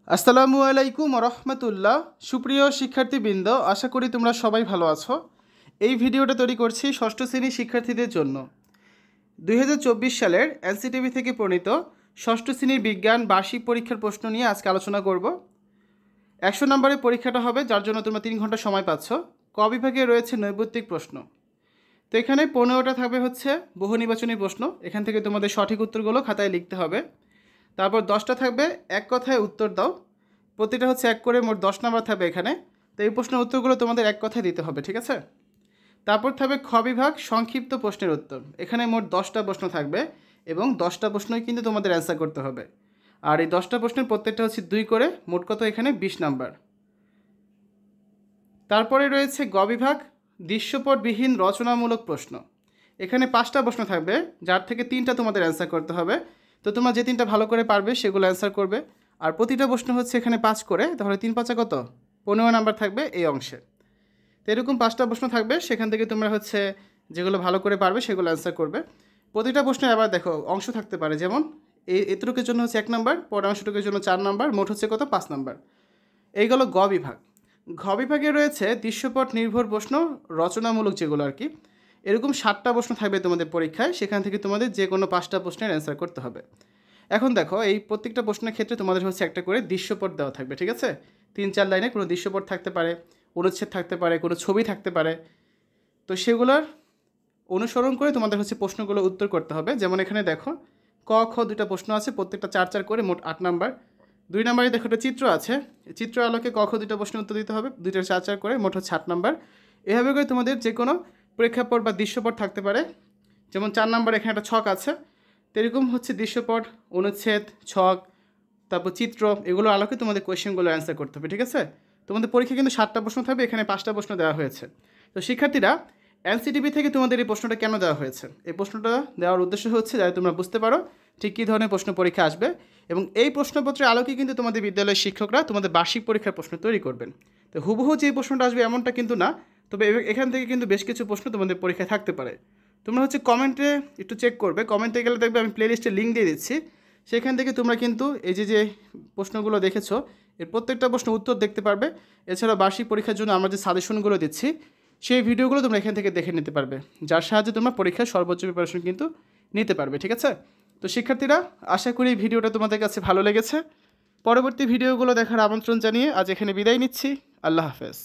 আসসালামু আলাইকুম রহমতুল্লাহ। সুপ্রিয় শিক্ষার্থীবৃন্দ, আশা করি তোমরা সবাই ভালো আছো। এই ভিডিওটা তৈরি করছি ষষ্ঠ শ্রেণীর শিক্ষার্থীদের জন্য। 2024 সালের এনসিটিভি থেকে প্রণীত ষষ্ঠ শ্রেণীর বিজ্ঞান বার্ষিক পরীক্ষার প্রশ্ন নিয়ে আজকে আলোচনা করব। 100 নম্বরের পরীক্ষাটা হবে, যার জন্য তোমরা 3 ঘন্টা সময় পাচ্ছ। ক বিভাগে রয়েছে নৈর্ব্যক্তিক প্রশ্ন। তো এখানে 15টা থাকবে হচ্ছে বহু নির্বাচনী প্রশ্ন। এখান থেকে তোমাদের সঠিক উত্তরগুলো খাতায় লিখতে হবে। তারপর 10টা থাকবে এক কথায় উত্তর দাও। প্রতিটা হচ্ছে এক করে, মোট 10 নাম্বার থাকবে এখানে। তো এই প্রশ্নের উত্তরগুলো তোমাদের এক কথায় দিতে হবে, ঠিক আছে? তারপর থাকবে খ বিভাগ সংক্ষিপ্ত প্রশ্নের উত্তর। এখানে মোট 10টা প্রশ্ন থাকবে এবং 10টা প্রশ্নই কিন্তু তোমাদের অ্যান্সার করতে হবে। আর এই 10টা প্রশ্নের প্রত্যেকটা হচ্ছে 2 করে, মোট কত এখানে 20 নাম্বার। তারপরে রয়েছে গ বিভাগ দৃশ্যপটবিহীন রচনামূলক প্রশ্ন। এখানে 5টা প্রশ্ন থাকবে, যার থেকে 3টা তোমাদের অ্যান্সার করতে হবে। তো তোমরা যে 3টা ভালো করে পারবে সেগুলো অ্যান্সার করবে। আর প্রতিটা প্রশ্ন হচ্ছে এখানে 5 করে, তাহলে 3 5 কত 15 নাম্বার থাকবে এই অংশে। তো এরকম 5টা প্রশ্ন থাকবে, সেখান থেকে তোমরা হচ্ছে যেগুলো ভালো করে পারবে সেগুলো অ্যান্সার করবে। প্রতিটা প্রশ্নে আবার দেখো অংশ থাকতে পারে, যেমন এতটুকুর জন্য হচ্ছে 1 নাম্বার, পরের অংশটুকুর জন্য 4 নাম্বার, মোট হচ্ছে কত 5 নাম্বার। এই গেল গ বিভাগ। ঘ বিভাগে রয়েছে দৃশ্যপট নির্ভর প্রশ্ন, রচনামূলক যেগুলো আর কি। এরকম 7টা প্রশ্ন থাকবে তোমাদের পরীক্ষায়, সেখান থেকে তোমাদের যে কোনো 5টা প্রশ্নের অ্যান্সার করতে হবে। এখন দেখো, এই প্রত্যেকটা প্রশ্নের ক্ষেত্রে তোমাদের হচ্ছে একটা করে দৃশ্যপট দেওয়া থাকবে, ঠিক আছে? 3-4 লাইনে কোনো দৃশ্যপট থাকতে পারে, অনুচ্ছেদ থাকতে পারে, কোনো ছবি থাকতে পারে। তো সেগুলোর অনুসরণ করে তোমাদের হচ্ছে প্রশ্নগুলো উত্তর করতে হবে। যেমন এখানে দেখো ক খ 2টা প্রশ্ন আছে, প্রত্যেকটা 4 করে, মোট 8 নাম্বার। 2 নাম্বারে দেখো একটা চিত্র আছে, চিত্র আলোকে ক খ 2টা প্রশ্নের উত্তর দিতে হবে, 2টা 4 করে, মোট হচ্ছে 8 নাম্বার। এভাবে করে তোমাদের যে কোনো প্রেক্ষাপট বা দৃশ্যপট থাকতে পারে। যেমন 4 নাম্বার এখানে একটা ছক আছে, তো এরকম হচ্ছে দৃশ্যপট, অনুচ্ছেদ, ছক, তারপর চিত্র, এগুলো আলোকে তোমাদের কোয়েশ্চেনগুলো অ্যান্সার করতে হবে, ঠিক আছে? তোমাদের পরীক্ষা কিন্তু 7টা প্রশ্ন থাকবে, এখানে 5টা প্রশ্ন দেওয়া হয়েছে। তো শিক্ষার্থীরা, এনসিটিভি থেকে তোমাদের এই প্রশ্নটা কেন দেওয়া হয়েছে? এই প্রশ্নটা দেওয়ার উদ্দেশ্য হচ্ছে যাতে তোমরা বুঝতে পারো ঠিক কী ধরনের প্রশ্ন পরীক্ষা আসবে, এবং এই প্রশ্নপত্রের আলোকে কিন্তু তোমাদের বিদ্যালয়ের শিক্ষকরা তোমাদের বার্ষিক পরীক্ষার প্রশ্ন তৈরি করবেন। তো হুবহু যে প্রশ্নটা আসবে এমনটা কিন্তু না, তবে এখান থেকে কিন্তু বেশ কিছু প্রশ্ন তোমাদের পরীক্ষায় থাকতে পারে। তোমরা হচ্ছে কমেন্টে একটু চেক করবে, কমেন্টে গেলে দেখবে আমি প্লেলিস্টে লিঙ্ক দিয়ে দিচ্ছি। সেখান থেকে তোমরা কিন্তু এই যে প্রশ্নগুলো দেখেছো, এর প্রত্যেকটা প্রশ্ন উত্তর দেখতে পারবে। এছাড়া বার্ষিক পরীক্ষার জন্য আমরা যে সাজেশনগুলো দিচ্ছি, সেই ভিডিওগুলো তোমরা এখান থেকে দেখে নিতে পারবে, যার সাহায্যে তোমরা পরীক্ষার সর্বোচ্চ প্রিপারেশন কিন্তু নিতে পারবে, ঠিক আছে? তো শিক্ষার্থীরা, আশা করি এই ভিডিওটা তোমাদের কাছে ভালো লেগেছে। পরবর্তী ভিডিওগুলো দেখার আমন্ত্রণ জানিয়ে আজ এখানে বিদায় নিচ্ছি। আল্লাহ হাফেজ।